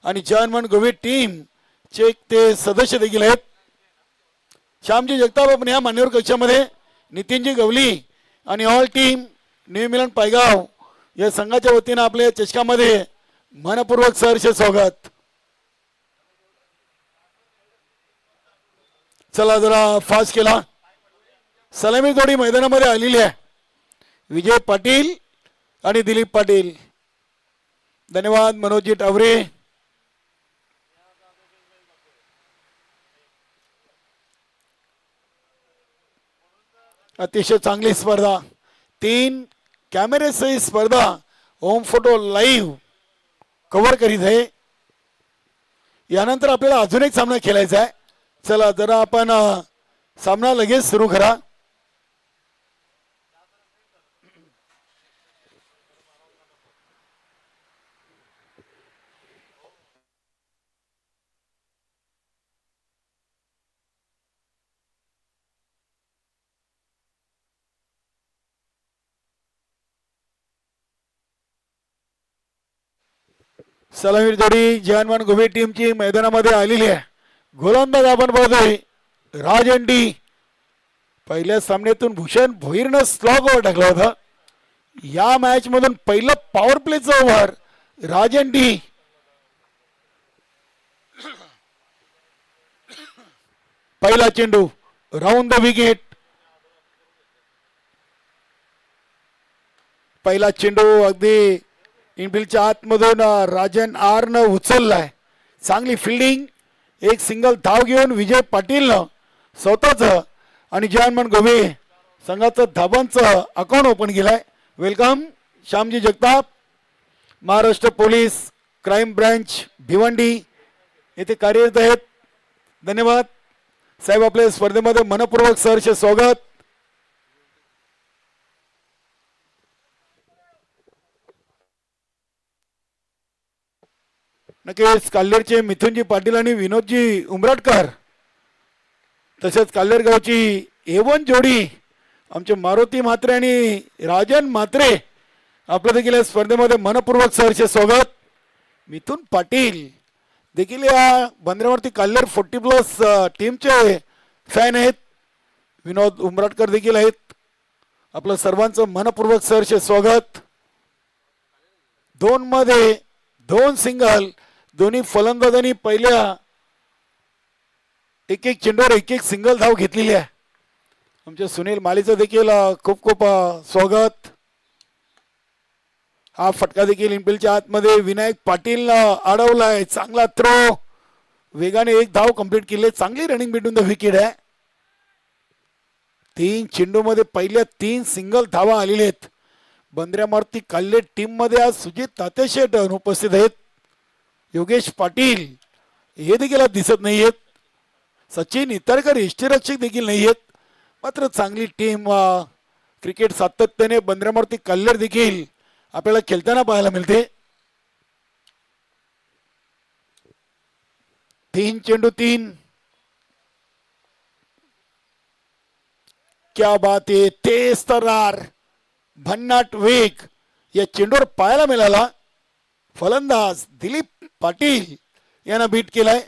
आणि जर्मन गोवे टीम चे ते सदस्य देखील आहेत. श्यामजी जगताप आपण या मान्यवर कक्षामध्ये नितीनजी गवली आणि ऑल टीम न्यू मिलन पायगाव या संघाच्या वतीने आपल्या चषकामध्ये मनपूर्वक सहर्ष स्वागत. चला जरा फास्ट केला. सलामी जोडी मैदानामध्ये आलेली आहे. विजय पाटील आणि दिलीप पाटील. धन्यवाद मनोजी टावरे. अतिशय चांगली स्पर्धा. 3 कॅमेरेसही स्पर्धा होम फोटो लाईव्ह कव्हर करीत आहे. यानंतर आपल्याला अजून एक सामना खेळायचा आहे. चला जरा आपण सामना लगेच सुरू करा. सलामीर जोडी जवानमान गोवे टीमची मैदानामध्ये आलेली आहे. गोलंदाज आपण बघतोय राजंडी. पहिल्या सामन्यातून भूषण भोईरनं स्लॉग ओव्हर टाकला होता. या मॅच मधून पहिलं पॉवर प्लेचं ओव्हर राजंडी. पहिला चेंडू राऊंड द विकेट. पहिला चेंडू अगदी इनफिल्डच्या आतमधून राजन आर न उचललाय. चांगली फिल्डिंग. एक सिंगल धाव घेऊन विजय पाटीलनं स्वतःच आणि जवानमान गोवे संघाचं धाबांचं अकाउंट ओपन केलंय. Welcome Shyamji Jagtap. Maharashtra police crime branch Bhiwandi येथे कार्यरत आहेत. धन्यवाद साहेब. आपल्या स्पर्धेमध्ये मनपूर्वक सहर्ष स्वागत. नक्कीच काल्हेरचे मिथुनजी पाटील आणि विनोदजी उमराटकर तसेच काल्हेर गावची A1 जोडी आमचे मारुती म्हात्रे आणि राजन म्हात्रे आपलं देखील या स्पर्धेमध्ये मनपूर्वक सहर्ष स्वागत. मिथुन पाटील देखील या बंदरावरती काल्हेर 40+ टीमचे फॅन आहेत. विनोद उमराटकर देखील आहेत. आपलं सर्वांचं मनपूर्वक सहर्ष स्वागत. 2 मध्ये 2 सिंगल. दोन्ही फलंदाजांनी पहिल्या एक चेंडूवर एक सिंगल धाव घेतलेली आहे. आमच्या सुनील मालीचं देखील खूप खूप स्वागत. हा फटका देखील इनफिल्डच्या आतमध्ये विनायक पाटील अडवलाय. चांगला थ्रो. वेगाने एक धाव कंप्लीट केली. चांगली रनिंग बिटवीन द विकेट आहे. 3 चेंडूमध्ये पहिल्या 3 सिंगल धावा आलेल्या आहेत. बंदऱ्यामारुती काल्हे टीम मध्ये आज सुजित तातेशेठ अनुपस्थित आहेत. योगेश पाटील हे देखील दिसत नाहीयेत. सचिन इतरकर यष्टीरक्षक देखील नाहीयेत. मात्र चांगली टीम क्रिकेट सातत्याने बंदऱ्यामारुती काल्हेर देखील आपल्याला खेळताना पाहायला मिळते. 3 चेंडू 3. क्या बात आहे. तेज तर्रार भन्नाट वेग या चेंडूवर पाहायला मिळाला. फलंदाज दिलीप पाटील यांना बीट केलाय.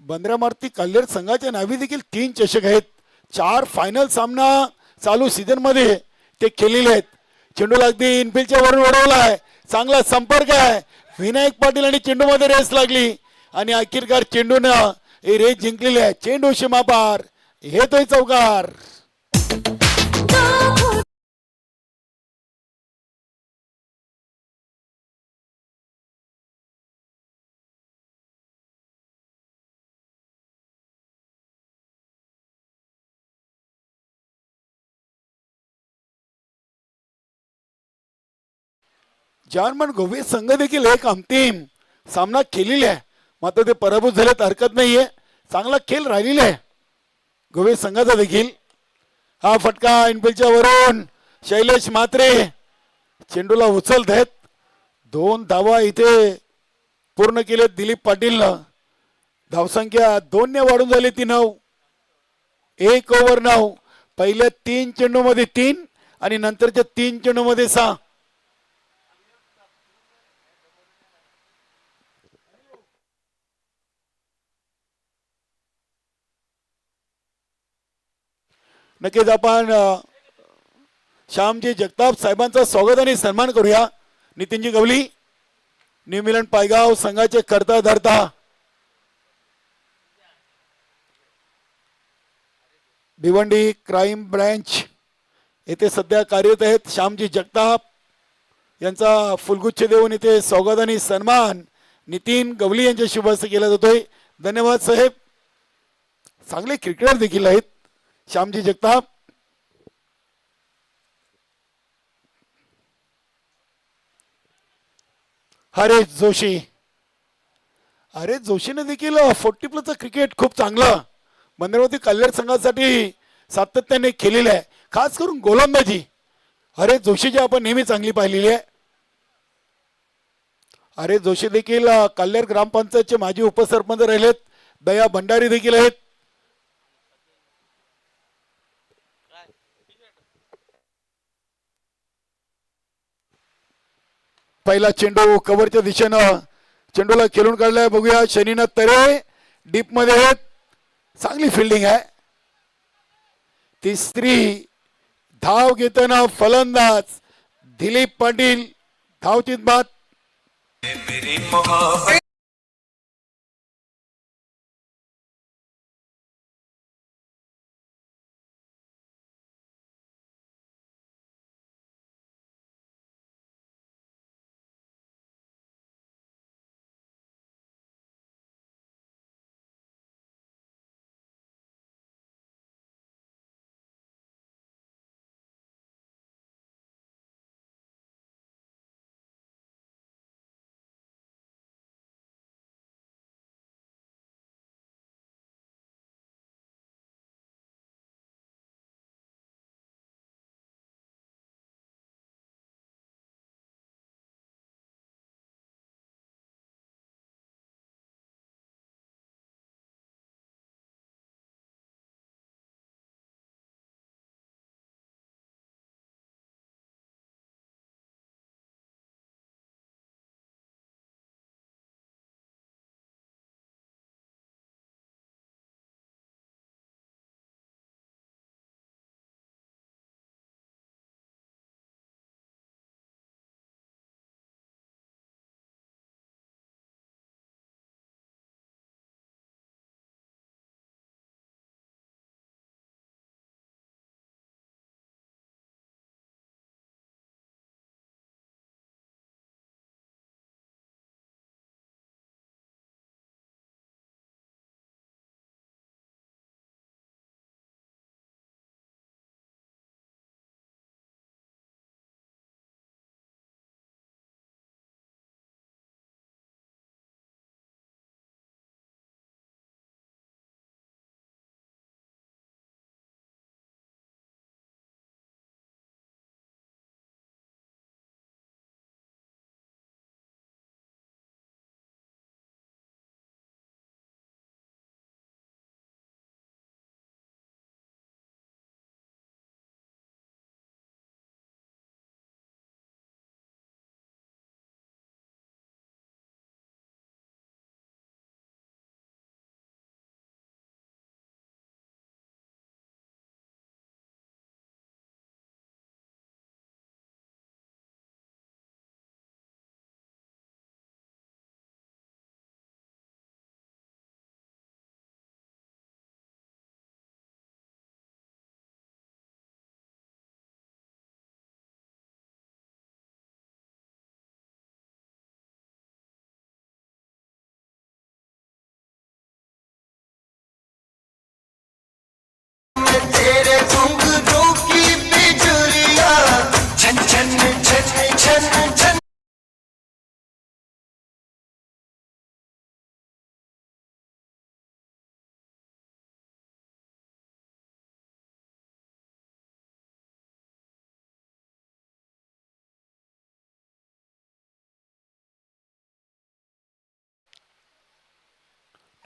बंदरामारुती काल्हेर संघाच्या नावी देखील 3 चषक आहेत. 4 फायनल सामना चालू सीझन मध्ये ते खेळलेले आहेत. चेंडूला अगदी इनफिल्डच्या वरून उडवलाय. चांगला संपर्क आहे. विनायक पाटील आणि चेंडू मध्ये रेस लागली आणि अखेरकार चेंडूनं ही रेस जिंकलेली आहे. चेंडू सीमापार. येतोय चौकार. जवानमान गोवे संघ देखील एक अंतिम सामना खेळलेला आहे. मात्र ते पराभूत झाल्यात हरकत नाहीये. चांगला खेळ राहिलेला आहे गोवे संघाचा देखील. हा फटका इनफिल्डच्या वरून शैलेश म्हात्रे चेंडूला उचलत आहेत. 2 धावा इथे पूर्ण केले दिलीप पाटीलनं. धावसंख्या 2 ने वाढून झाली ती 9. 1 ओव्हर 9. पहिल्या 3 चेंडू मध्ये 3 आणि नंतरच्या 3 चेंडू मध्ये 6. नक्कीच आपण श्यामजी जगताप साहेबांचा स्वागत आणि सन्मान करूया. नितीनजी गवली, न्यू मिलन पायगाव संघाचे करता धरता भिवंडी क्राईम ब्रँच येथे सध्या कार्यरत आहेत. श्यामजी जगताप यांचा फुलगुच्छ देऊन इथे स्वागत आणि सन्मान नितीन गवली यांच्या शुभ हस्ते केला जातोय. धन्यवाद साहेब. चांगले क्रिकेटर देखील आहेत श्यामजी जगताप. हरेश जोशी, हरेश जोशीने देखील 40+ क्रिकेट खूप चांगलं मंदिरवरती कल्याण संघासाठी सातत्याने केलेलं आहे. खास करून गोलंदाजी हरेश जोशीची आपण नेहमी चांगली पाहिलेली आहे. हरेश जोशी देखील कल्याण ग्रामपंचायतचे माजी उपसरपंच राहिलेत. दया भंडारी देखील आहेत. पहिला चेंडू कव्हरच्या दिशेनं चेंडूला खेळून काढलाय. बघूया शनीनाथ तरे डीप मध्ये आहेत. चांगली फिल्डिंग आहे. तिसरी धाव घेताना फलंदाज दिलीप पाटील धावचीत बाद.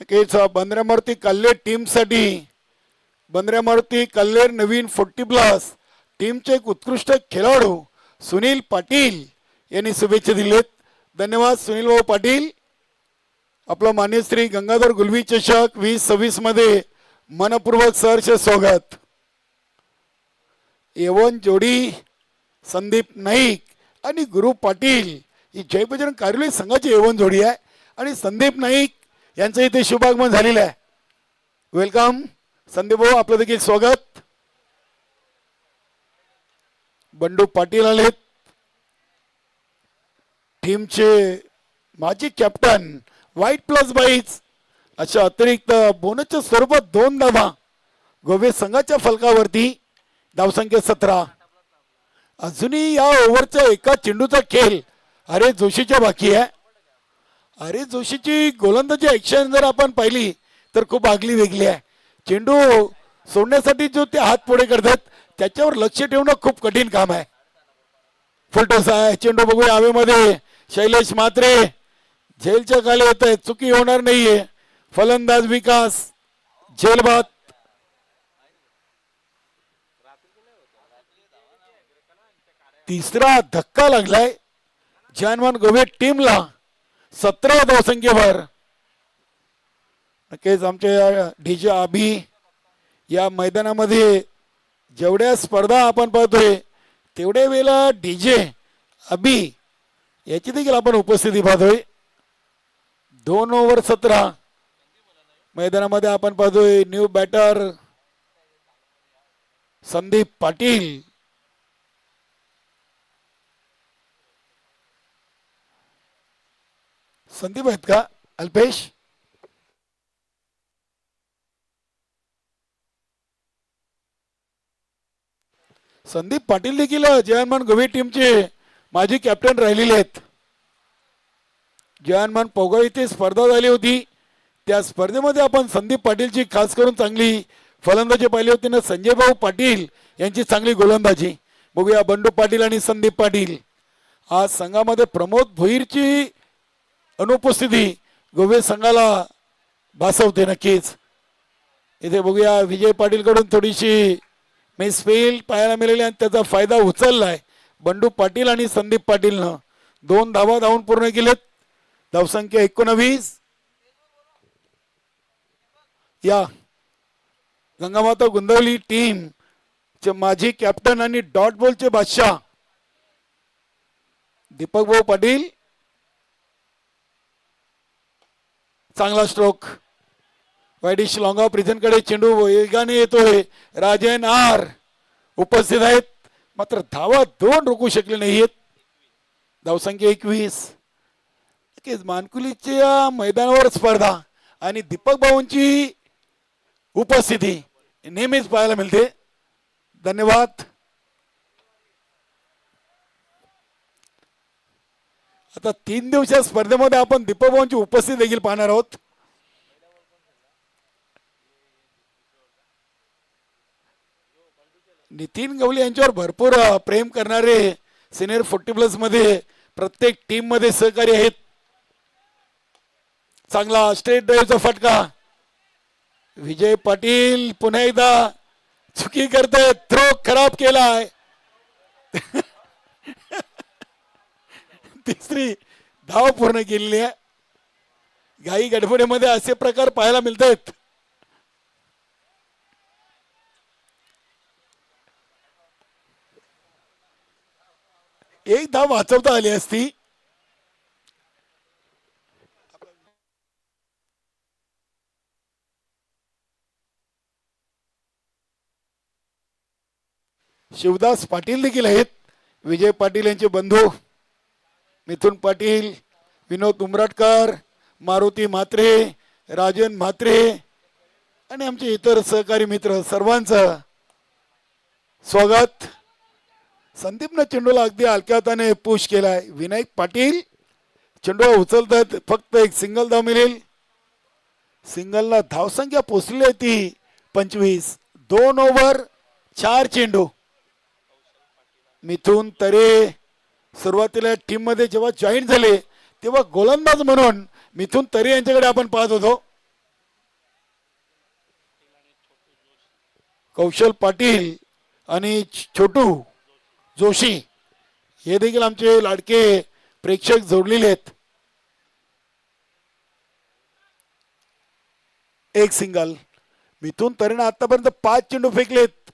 नक्कीच बंदऱ्यामारुती कल्लेर टीमसाठी बंदऱ्यामारुती कल्लेर नवीन 40+ टीमचे एक उत्कृष्ट खेळाडू सुनील पाटील यांनी शुभेच्छा दिलेत. धन्यवाद सुनील भाऊ पाटील. आपला मान्य श्री गंगाधर गुलवी चषक 2026 मध्ये मनपूर्वक सहर्ष स्वागत. एवन जोडी संदीप नाईक आणि गुरु पाटील ही जय बजरंग कार्यालय संघाची एवन जोडी आहे आणि संदीप नाईक यांचं इथे शुभागमन झालेलं आहे. वेलकम संदीप भाऊ, आपलं देखील स्वागत. बंडू पाटील आलेत, टीमचे माजी कॅप्टन. व्हाईट प्लस बाईच अशा अतिरिक्त बोनसच्या स्वरूपात 2 धावा गोवे संघाच्या फलकावरती. धावसंख्या 17. अजूनही या ओव्हरच्या एका चेंडूचा खेळ अरे जोशीच्या बाकी आहे. अरे जोशीची गोलंदाजी ऍक्शन जर आपण पाहिली तर खूप आगली वेगळी आहे. चेंडू सोडण्यासाठी जो ते हात पुढे करतात त्याच्यावर लक्ष ठेवणं खूप कठीण काम आहे. फुलटॉस आहे, चेंडू बघूया हवेमध्ये. शैलेश म्हात्रे झेलच्या खाली येत आहे, चुकी होणार नाहीये. फलंदाज विकास झेलबाद. तिसरा धक्का लागलाय जानमान गोवे टीमला 17 धावसंख्येवर. नक्कीच आमच्या डीजे आबी या मैदानामध्ये जेवढ्या स्पर्धा आपण पाहतोय तेवढ्या वेळेला डीजे अबी याची देखील आपण उपस्थिती पाहतोय. 2 ओव्हर 17 मैदानामध्ये आपण पाहतोय. New batter Sandeep Patil. संदीप आहेत का अल्पेश? संदीप पाटील देखील जयमान गोवे टीमचे माजी कॅप्टन राहिलेले आहेत. जयमान पोगाव इथे स्पर्धा झाली होती, त्या स्पर्धेमध्ये आपण संदीप पाटीलची खास करून चांगली फलंदाजी पाहिली होती ना. संजय भाऊ पाटील यांची चांगली गोलंदाजी. बघूया बंडू पाटील आणि संदीप पाटील. आज संघामध्ये प्रमोद भोईरची अनुपस्थिती गोवे संघाला भासवते नक्कीच. इथे बघूया विजय पाटील कडून थोडीशी मिसफील्ड पाहायला मिळाली आणि त्याचा फायदा उचललाय बंडू पाटील आणि संदीप पाटीलनं. 2 धावा धावून पूर्ण केलेत. धावसंख्या 19. या गंगामाता गुंदवली टीम चे माजी कॅप्टन आणि डॉट बॉलचे बादशाह दीपक भाऊ पाटील. चांगला stroke. Widish long of reason कडे चेंडू वेगाने येतोय. राजन आर उपस्थित आहेत, मात्र धावा 2 रोखू शकले नाहीत. धावसंख्या 21. मानकुलीच्या मैदानावर स्पर्धा आणि दीपक भाऊंची उपस्थिती नेहमीच पाहायला मिळते. धन्यवाद. आता 3 दिवसाच्या स्पर्धेमध्ये आपण दीपक भाऊंची उपस्थिती देखील पाहणार आहोत. नितीन गवली यांच्यावर भरपूर प्रेम करणारे सिनियर 40+ मध्ये प्रत्येक टीम मध्ये सहकारी आहेत. चांगला स्ट्रेट ड्राईव्हचा फटका. विजय पाटील पुन्हा एकदा चुकी करते. थ्रो खराब केलाय. तिसरी धाव पूर्ण केलेली आहे. घाई गडबडीमध्ये असे प्रकार पाहायला मिळत आहेत. एक धाव वाचवता आली असती. शिवदास पाटील देखील आहेत. विजय पाटील यांचे बंधू मिथुन पाटील, विनोद उमराटकर, मारुती म्हात्रे, राजन म्हात्रे आणि आमचे इतर सहकारी मित्र सर्वांचं स्वागत. संदीपने चेंडूला अगदी हलक्याने पुश केलाय. विनायक पाटील चेंडू उचलतात. फक्त एक सिंगल धाव मिळेल. सिंगलला धावसंख्या पोचली आहे ती 25. 2 ओव्हर 4 चेंडू. मिथुन तरे सुरुवातीला टीम मध्ये जेव्हा जॉईन झाले तेव्हा गोलंदाज म्हणून मिथुन तरे यांच्याकडे आपण पाहत होतो. कौशल पाटील आणि छोटू जोशी हे देखील आमचे लाडके प्रेक्षक जोडलेले आहेत. एक सिंगल. मिथुन तरेने आतापर्यंत 5 चेंडू फेकलेत.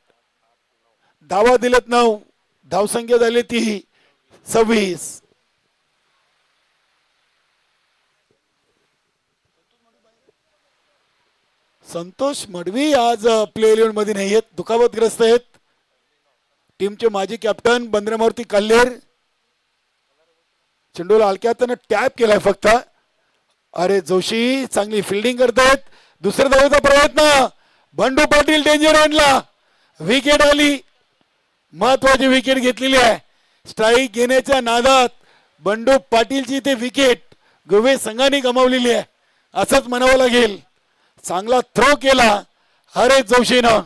धावा दिलेत 9, धावसंख्या झाली ती 26. संतोष मडवी आज प्ले 11 मध्ये नाही आहेत, दुखापतग्रस्त आहेत. टीमचे माजी कॅप्टन बंद्रामारुती कल्लेर चेंडूला हलक्यातनं टॅप केलाय फक्त. अरे जोशी चांगली फिल्डिंग करतायत. दुसऱ्या धावेचा प्रयत्न, बंडू पाटील डेंजर आणला, विकेट आली. महत्वाची विकेट घेतलेली आहे. स्ट्राईक घेण्याच्या नादात बंडू पाटीलची ते विकेट गोवे संघाने गमावलेली आहे असंच म्हणावं लागेल. चांगला थ्रो केला हरेश जोशीनं.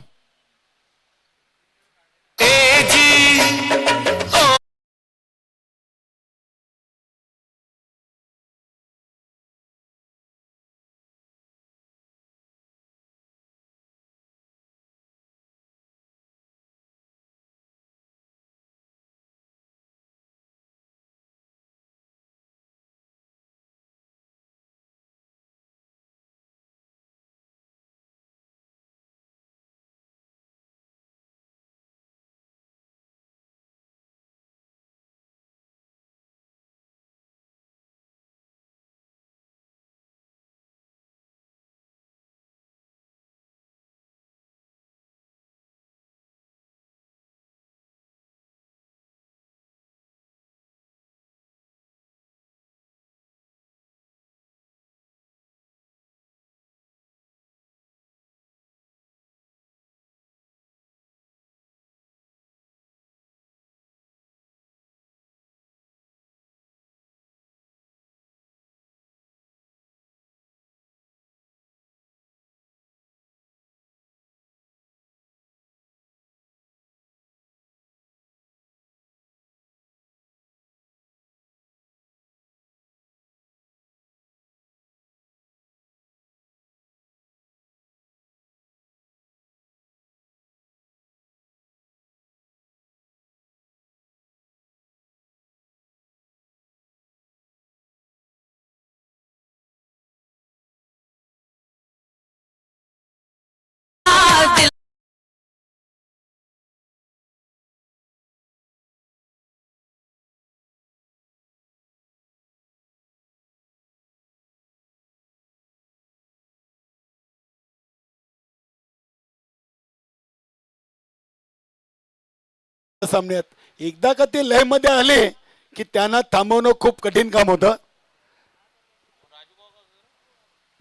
सामन्यात एकदा का ते लय मध्ये आले की त्यांना थांबवणं खूप कठीण काम होतं.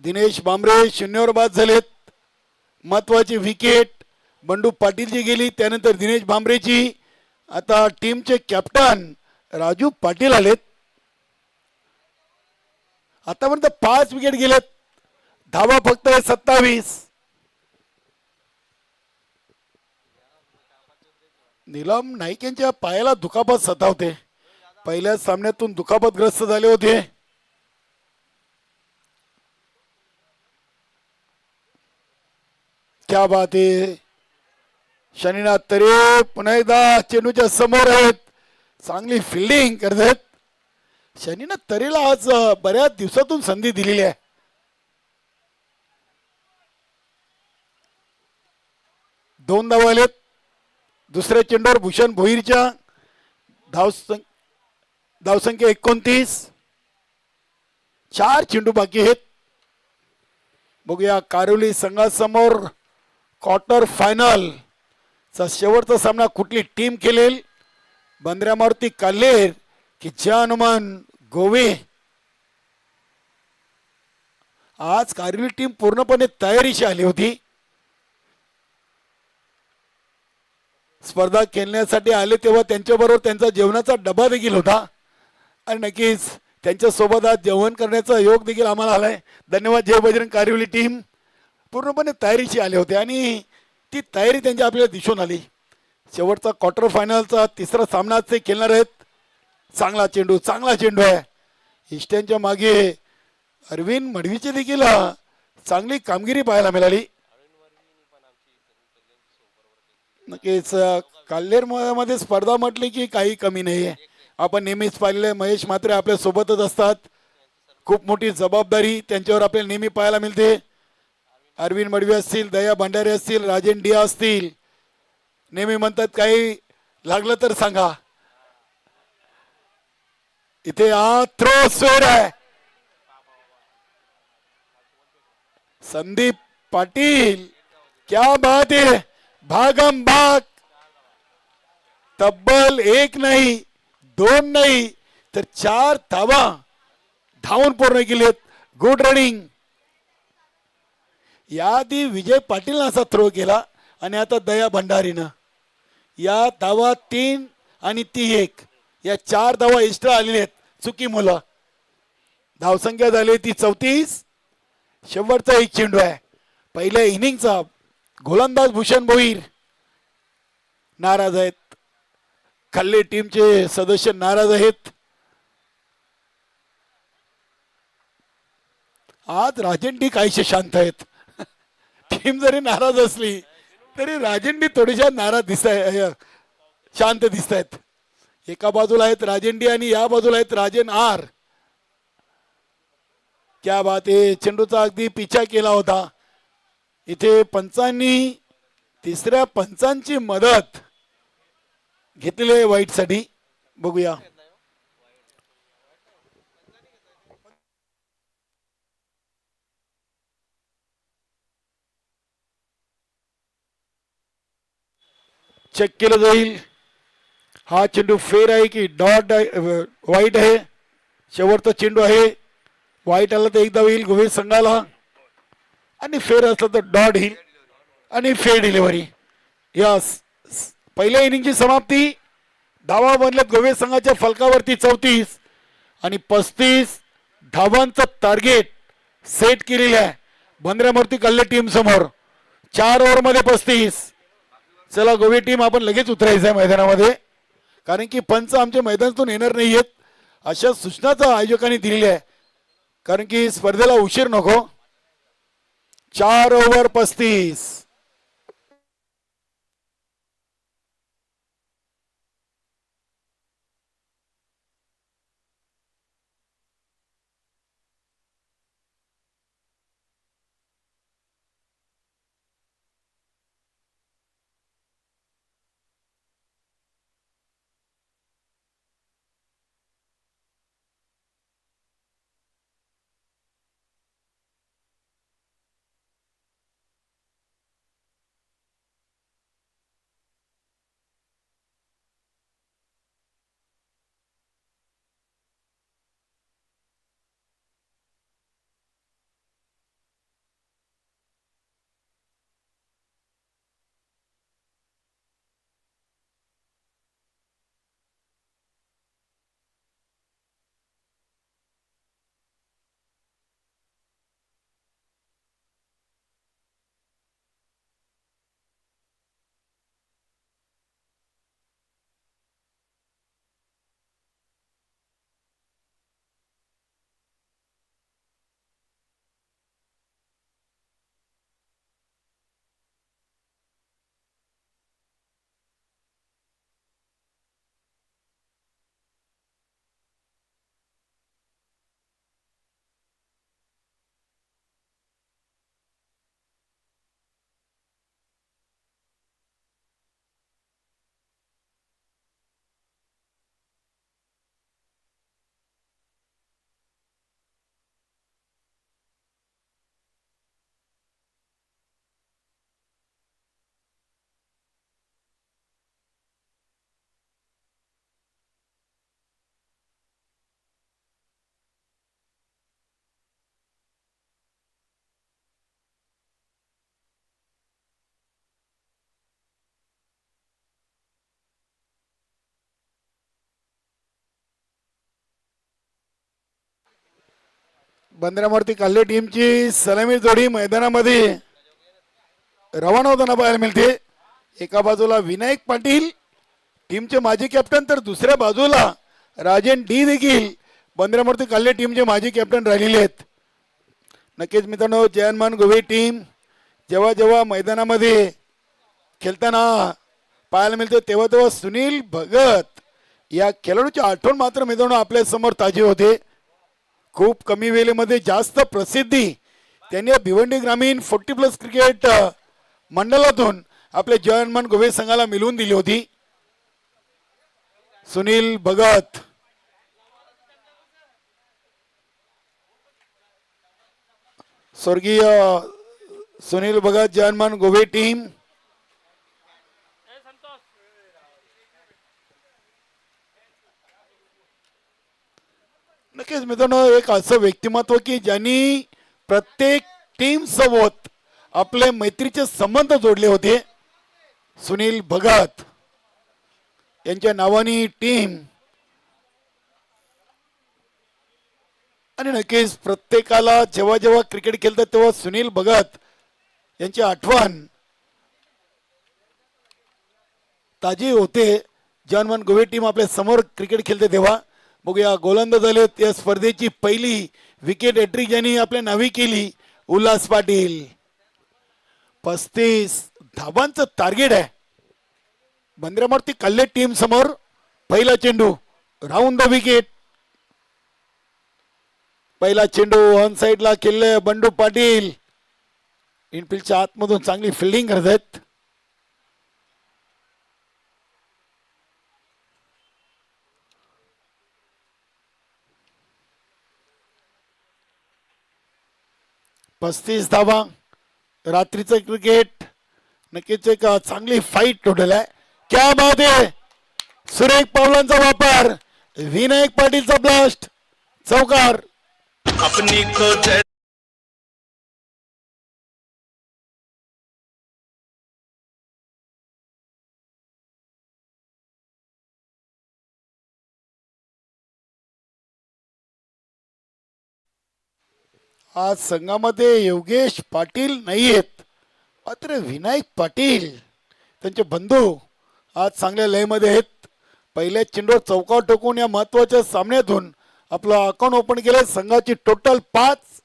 दिनेश बांबरे शून्यावर बाद झालेत. महत्वाची विकेट बंडू पाटीलची गेली, त्यानंतर दिनेश बांबरेची. आता टीमचे कॅप्टन राजू पाटील आलेत. आतापर्यंत 5 विकेट गेलेत, धावा फक्त 27. नीलम नाईक यांच्या पायाला दुखापत सतावते. पहिल्या सामन्यातून दुखापतग्रस्त झाले होते. क्या बात आहे. शनीनाथ तरे पुन्हा एकदा चेंडूच्या समोर आहेत, चांगली फिल्डिंग करतात. शनीनाथ तरेला आज बऱ्याच दिवसातून संधी दिलेली आहे. दोन धावा आलेत. दुसऱ्या चेंडूवर भूषण भोईरच्या धावसंख्या 29. 4 चेंडू बाकी आहेत. बघूया कारोली संघासमोर क्वार्टर फायनल चा शेवटचा सामना कुठली टीम खेळेल. बंद्रामारुती कल्लेर की जय हनुमान गोवे. आज कारोली टीम पूर्णपणे तयारीशी आली होती. स्पर्धा खेळण्यासाठी आले तेव्हा त्यांच्याबरोबर त्यांचा जेवणाचा डबा देखील होता आणि नक्कीच त्यांच्या सोबत आज जेवण करण्याचा योग देखील आम्हाला आलाय. धन्यवाद. जय बजरंग कारिवली टीम पूर्णपणे तयारीशी आले होते आणि ती तयारी त्यांच्या आपल्याला दिसून आली. शेवटचा क्वार्टर फायनलचा तिसरा सामना ते खेळणार आहेत. चांगला चेंडू आहे. इष्ट्यांच्या मागे अरविंद मडवीची देखील चांगली कामगिरी पाहायला मिळाली. नक्कीच कल्लेर मध्ये स्पर्धा म्हटली की काही कमी नाही आहे. आपण नेहमीच पाहिलेलं महेश म्हात्रे आपल्या सोबतच असतात. खूप मोठी जबाबदारी त्यांच्यावर आपल्याला नेहमी पाहायला मिळते. अरविंद मडवी असतील, दया भंडारे असतील, राजेन डिया असतील, नेहमी म्हणतात काही लागलं तर सांगा. इथे हा थ्रो स्वेर आहे. संदीप पाटील क्या बात है. भागम भाग तब्बल एक नाही दोन नाही तर 4 धावा धावून पूर्ण केलेत. Good running. याआधी विजय पाटील असा थ्रो केला आणि आता दया भंडारीनं या धावा 3 आणि ती 1 या 4 धावा एक्स्ट्रा आलेल्या आहेत. चुकी मुलं. धावसंख्या झाली ती 34. शेवटचा एक चेंडू आहे पहिल्या इनिंगचा. गोलंदाज भूषण भोईर नाराज आहेत. खाल्ले टीमचे सदस्य नाराज आहेत. आज राजंडी काहीशे शांत आहेत. टीम जरी नाराज असली तरी राजंडी थोडीशा नाराज दिसत आहे, शांत दिसत आहेत. एका बाजूला आहेत राजंडी आणि या बाजूला आहेत राजन आर. क्या बात आहे. चेंडूचा अगदी पिछा केला होता. इथे पंचांनी तिसऱ्या पंचांची मदत घेतलेली आहे वाईट साठी. बघूया. चेक केलं जाईल हा चेंडू फेर आहे की डॉट वाईट आहे. शेवटचा चेंडू आहे. वाईट आला तर एकदा होईल गोवे संघाला आणि फेर असलं तर डॉट येईल आणि फेर डिलिव्हरी. यस. पहिल्या इनिंगची समाप्ती. धावा बनल्यात गोवे संघाच्या फलकावरती 34 आणि 35 धावांचं टार्गेट सेट केलेलं आहे बंद्रामूर्ती कल्ले टीम समोर. 4 ओव्हरमध्ये 35. चला गोवे टीम आपण लगेच उतरायचं आहे मैदानामध्ये कारण की पंच आमच्या मैदानातून येणार नाही आहेत अशा सूचनाचा आयोजकांनी दिलेली आहे कारण की स्पर्धेला उशीर नको. 4 ओव्हर 35. बंद्रामूर्ती कल्ले टीमची सलामी जोडी मैदानामध्ये रवाना होताना पाहायला मिळते. एका बाजूला विनायक पाटील टीमचे माजी कॅप्टन तर दुसऱ्या बाजूला राजन डी देखील बंद्रामूर्ती कल्ले टीमचे माजी कॅप्टन राहिलेले आहेत. नक्कीच मित्रांनो जयनमान गोवे टीम जेव्हा जेव्हा मैदानामध्ये खेळताना पाहायला मिळते तेव्हा तेव्हा सुनील भगत या खेळाडूची आठवण मात्र मित्रांनो आपल्या समोर ताजी होते. खूप कमी वेळेमध्ये जास्त प्रसिद्धी त्यांनी भिवंडी ग्रामीण 40+ क्रिकेट मंडळातून आपल्या जयमान गोवे संघाला मिळवून दिली होती. सुनील भगत, स्वर्गीय सुनील भगत जयमान गोवे टीम. नक्कीच मित्रांनो, एक असं व्यक्तिमत्व की ज्यांनी प्रत्येक टीम सोबत आपले मैत्रीचे संबंध जोडले होते. सुनील भगत यांच्या नावानी टीम, आणि नक्कीच प्रत्येकाला जेव्हा जेव्हा क्रिकेट खेळतात तेव्हा सुनील भगत यांची आठवण ताजी होते. जनमन गोवे टीम आपल्या समोर क्रिकेट खेळते तेव्हा. बघूया गोलंदाज झाले या स्पर्धेची पहिली विकेट हॅट्रिक ज्यांनी आपल्या नावी केली, उल्हास पाटील. 35 धावांचं टार्गेट आहे. बंद्रामूर्ती कल्ले टीम समोर. पहिला चेंडू राऊंड द विकेट. पहिला चेंडू ऑन साइडला केले बंडू पाटील. इनफिल्डच्या आतमधून चांगली फिल्डिंग करतात. पस्तीस धावा. रात्रीचं क्रिकेट नक्कीच एक चांगली फाईट टोटल आहे. क्या बात आहे. सुरेख पावलांचा वापर. विनायक पाटीलचा ब्लास्ट चौकार. अपनी को आज संघामध्ये योगेश पाटील नाही आहेत, मात्र विनायक पाटील त्यांचे बंधू आज चांगल्या लयमध्ये आहेत. पहिल्या चेंडूवर चौकार टोकून या महत्वाच्या सामन्यातून आपलं अकाउंट ओपन केलं. संघाची टोटल 5.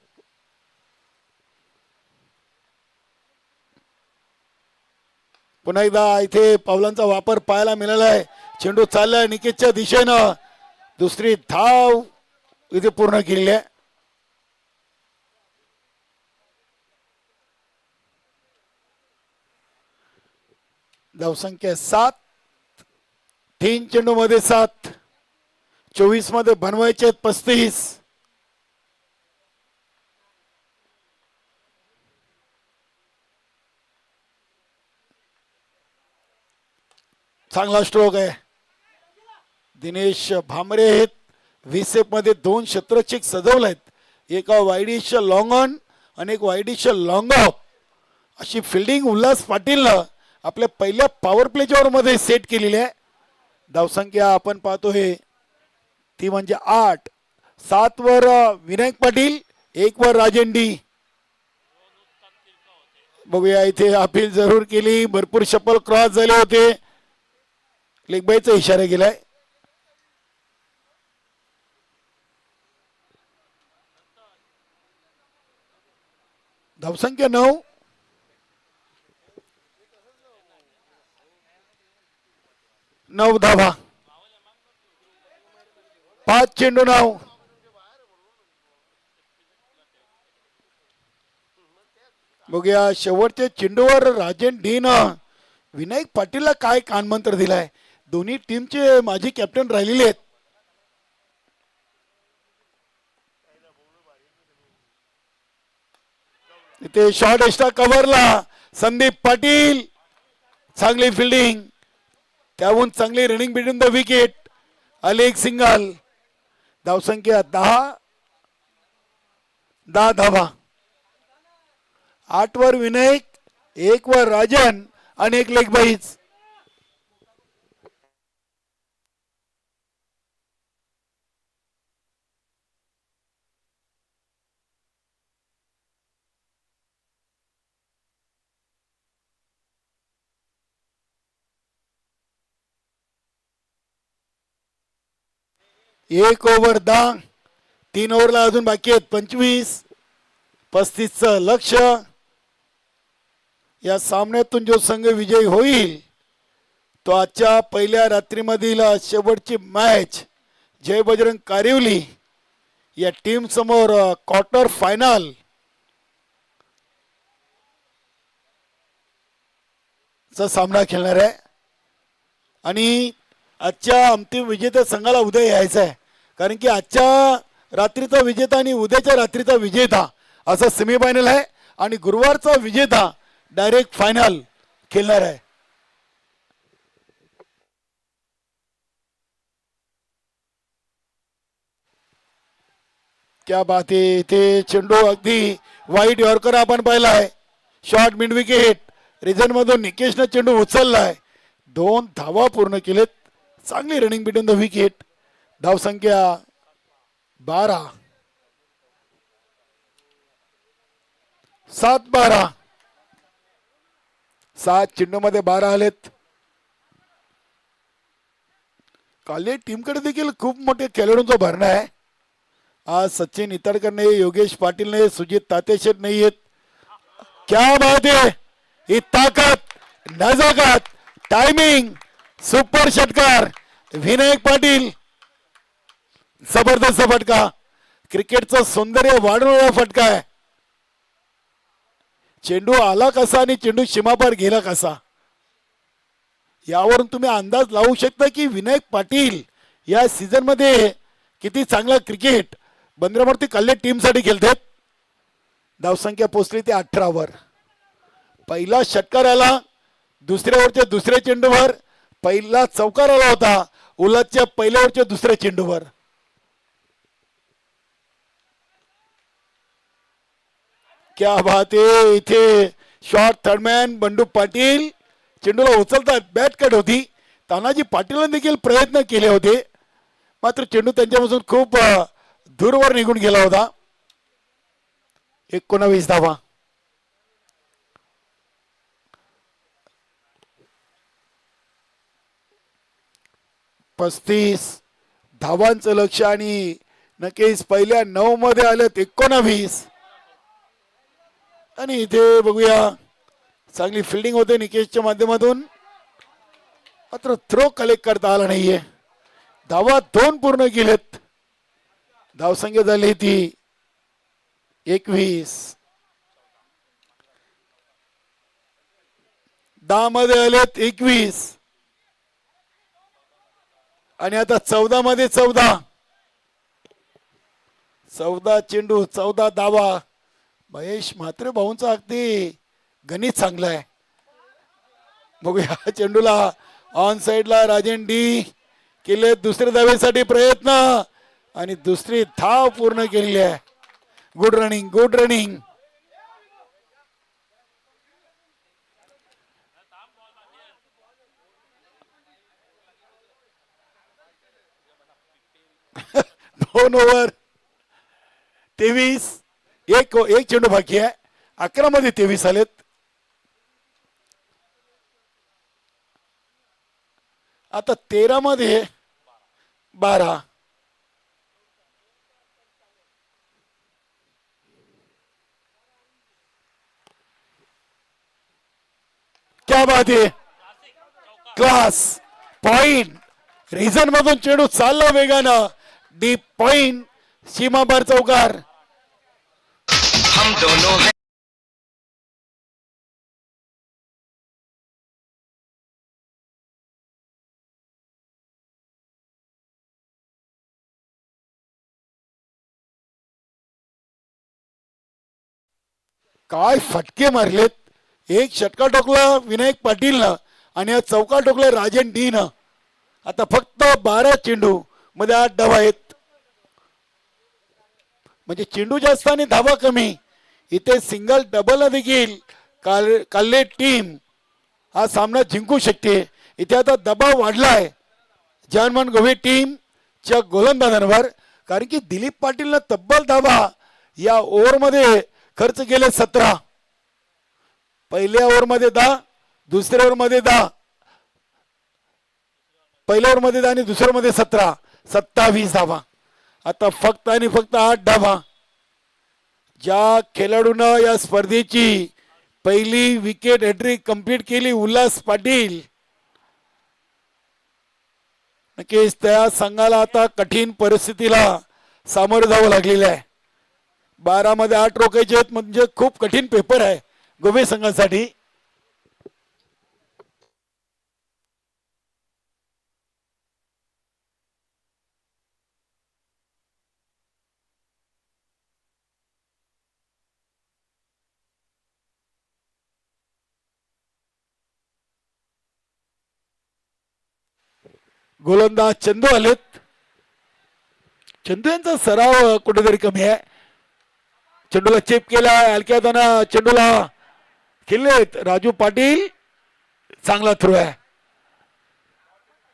पुन्हा एकदा इथे पावलांचा वापर पाहायला मिळाला आहे. चेंडू चाललाय निकेतच्या दिशेनं. दुसरी धाव इथे पूर्ण केली आहे. धावसंख्या 7. 3 चेंडू मध्ये 7. 24 मध्ये बनवायचे 35. चांगला स्ट्रोक आहे. दिनेश भामरे आहेत. विसेप मध्ये 2 शतरक्षक सजवलेत. एका वाईडिश लॉंग ऑन आणि एक वाईडिश लॉंग ऑफ अशी फिल्डिंग उल्हास पाटीलनं आपल्या पहिल्या पॉवर प्लेच्या मध्ये सेट केलेली आहे. धावसंख्या आपण पाहतोय ती म्हणजे 8. 7 वर विनायक पाटील, 1 वर राजन डी. बघूया इथे अपील जरूर केली. भरपूर शपल क्रॉस झाले होते. लेग बायचा इशारा केलाय. धावसंख्या 9. 9 धावा. 5 चेंडू 9. बघूया शेवटच्या चेंडूवर राजन डीन विनायक पाटीलला काय कानमंत्र दिलाय. दोन्ही टीमचे माजी कॅप्टन राहिलेले आहेत. इथे शॉर्ट एक्स्ट्रा कव्हरला संदीप पाटील. चांगली फिल्डिंग, त्याहून चांगली रनिंग बिटवीन द विकेट. आले एक सिंगल. धावसंख्या 10. 10 धावा. 8 वर विनायक, 1 वर राजन आणि 1 लेग बाईज. एक ओव्हर 10. 3 ओव्हरला अजून बाकी आहेत. 25. 35चं लक्ष. या सामन्यातून जो संघ विजयी होईल तो आजच्या पहिल्या रात्रीमधील शेवटची मॅच जय बजरंग कारिवली या टीम समोर क्वार्टर फायनल चा सामना खेळणार आहे आणि आजच्या अंतिम विजेत्या संघाला उद्या यायचं आहे, कारण की आजच्या रात्रीचा विजेता आणि उद्याच्या रात्रीचा विजेता असा सेमीफायनल आहे आणि गुरुवारचा विजेता डायरेक्ट फायनल खेळणार आहे. क्या बात आहे. इथे चेंडू अगदी वाईट यॉर्कर आपण पाहिलाय. शॉर्ट मिड विकेट रिझन मधून निकेशने चेंडू उचललाय. 2 धावा पूर्ण केलेत. चांगली रनिंग बिटवीन द विकेट. धाव संख्या 12. 7-12. 7 चेंडू मध्ये 12 आलेत. काले टीमकडे देखील खूप मोठे खेळाडूंचा भरणा आहे. आज सचिन इतडकर नाही, योगेश पाटील नाही, सुजित तातेशेट नाही आहेत. क्या बात है. ही ताकद, नजाकत, टायमिंग, सुपर षटकार विनायक पाटील. जबरदस्त फटका. क्रिकेटचं सौंदर्य वाढवणारा फटका आहे. चेंडू आला कसा आणि चेंडू सीमापार गेला कसा, यावरून तुम्ही अंदाज लावू शकता की विनायक पाटील या सीझन मध्ये किती चांगला क्रिकेट बंद्रामूर्ती कल्ले टीम साठी खेळतात. धावसंख्या पोहोचली ते 18 वर. पहिला षटकार आला दुसऱ्या ओव्हरच्या दुसऱ्या चेंडूवर. पहिला चौकार आला होता उलटच्या पहिल्या ओव्हरच्या दुसऱ्या चेंडूवर. क्या बात आहे. इथे शॉर्ट थर्डमॅन बंडू पाटील चेंडूला उचलतात. बॅट कट होती. तानाजी पाटीलने देखील प्रयत्न केले होते, मात्र चेंडू त्यांच्यापासून खूप दूरवर निघून गेला होता. 19 धावा. पस्तीस धावांचं लक्ष आणि नक्कीच पहिल्या 9 मध्ये आलेत 19. आणि इथे बघूया चांगली फिल्डिंग होते निकेशच्या माध्यमातून, मात्र थ्रो कलेक्ट करता आला नाहीये. धावा 2 पूर्ण केलेत. धावसंख्या झाली ती 21. 10 मध्ये आलेत 21 आणि आता 14 मध्ये 14. 14 चेंडू 14 धावा. महेश म्हात्रे भाऊंचा अगदी गणित चांगला आहे. बघूया चेंडूला ऑन साइडला राजन डी केले दुसऱ्या धावेसाठी प्रयत्न आणि दुसरी धाव पूर्ण केलेली आहे. Good running, good running. दोन ओव्हर 23. एक चेंडू बाकी आहे. 11 मध्ये 23 आलेत. आता 13 मध्ये 12. क्या बात है. Class point. रिझन मधून चेंडू चालला वेगानं. Deep point. सीमापार चौकार. हम दोनों हैं. काय फटके मारलेत. एक षटका टोकला विनायक पाटीलनं आणि चौका टोकला राजन डी न. आता फक्त 12 चेंडू मध्ये 8 धावा आहेत. म्हणजे चेंडू जास्त आणि धावा कमी. इथे सिंगल डबल देखील काल्ले टीम हा सामना जिंकू शकते. इथे आता दबाव वाढलाय जानमान गोवे टीमच्या गोलंदाजांवर, कारण की दिलीप पाटीलनं तब्बल धावा या ओव्हर मध्ये खर्च केले 17. पहिल्या ओव्हर मध्ये 10, दुसऱ्या ओव्हर मध्ये 10, पहिल्या ओव्हर मध्ये 10 आणि दुसऱ्या मध्ये 17. 27 धावा. आता फक्त आणि फक्त 8 धावा. ज्या खेळाडूनं या स्पर्धेची पहिली विकेट हॅट्रिक कंप्लीट केली उल्हास पाटील, नक्कीच त्या संघाला आता कठीण परिस्थितीला सामोरे जावं लागलेलं आहे. 12 मध्ये 8 रोखायचे आहेत म्हणजे खूप कठीण पेपर आहे गोवे संघासाठी. गोलंदाज चंदू आलेत. चंदू यांचा सराव कुठेतरी कमी आहे. चेंडूला चेप केला हलक्या हातानं चेंडूला खेळलेत राजू पाटील. चांगला थ्रो आहे.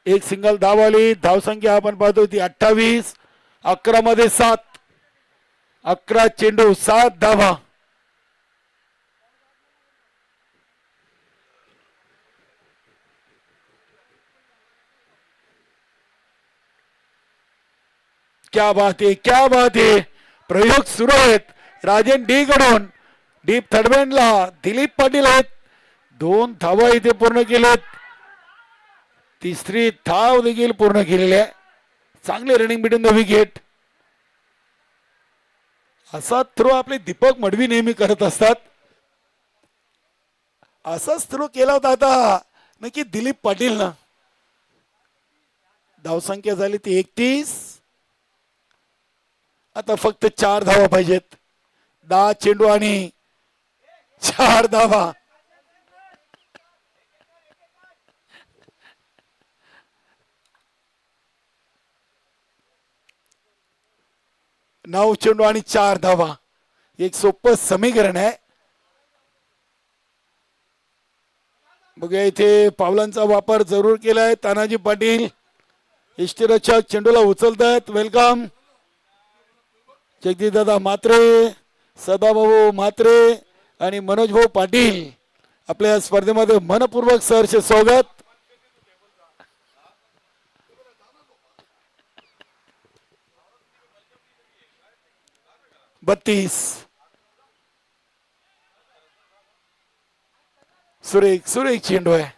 एक सिंगल धाव आली. धावसंख्या आपण पाहतो ती 28. 11 मध्ये 7. 11 चेंडू 7 धावा. क्या बात आहे, क्या बात आहे. प्रयोग सुरू आहेत. राजन डी कडून डीप थर्डबँडला दिलीप पाटील आहेत. 2 धावा इथे पूर्ण केलेत. तिसरी धाव देखील पूर्ण केलेली आहे. चांगले रनिंग बिटवीन द विकेट. असा थ्रो आपले दीपक मडवी नेहमी करत असतात. असाच थ्रो केला होता आता नक्की दिलीप पाटील ना. धावसंख्या झाली ती 31. आता फक्त 4 धावा पाहिजेत. 10 चेंडू आणि 4 धावा. 9 चेंडू आणि 4 धावा. एक सोपं समीकरण आहे. बघा इथे पावलांचा वापर जरूर केलाय तानाजी पाटील. इष्टरक्षक चेंडूला उचलतात. वेलकम जगदीशदादा म्हात्रे, सदाभाऊ म्हात्रे आणि मनोज भाऊ पाटील आपल्या या स्पर्धेमध्ये मनपूर्वक सहर्ष स्वागत. बत्तीस. सुरेख सुरेख चेंडू आहे.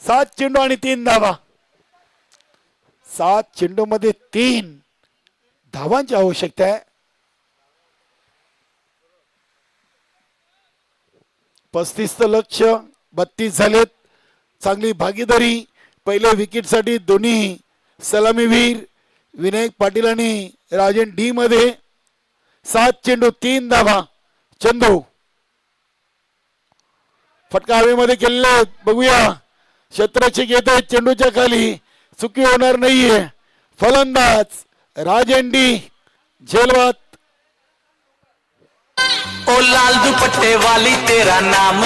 सात चेंडू आणि 3 धावा. 7 चेंडू मध्ये 3 धावांची आवश्यकता आहे. 35 लक्ष 32 झालेत. चांगली भागीदारी. पहिल्या विकेटसाठी दोन्ही सलामीवीर विनायक पाटील आणि राजन डी मध्ये. 7 चेंडू 3 धावा. चंदू फटका हवेमध्ये केलेला. बघूया क्षेत्ररक्षक येत आहेत चेंडूच्या खाली. चुकी होणार नाहीये. फलंदाज राजन डी झेलवात. ओ लाल दुपट्टे वाली तेरा नाम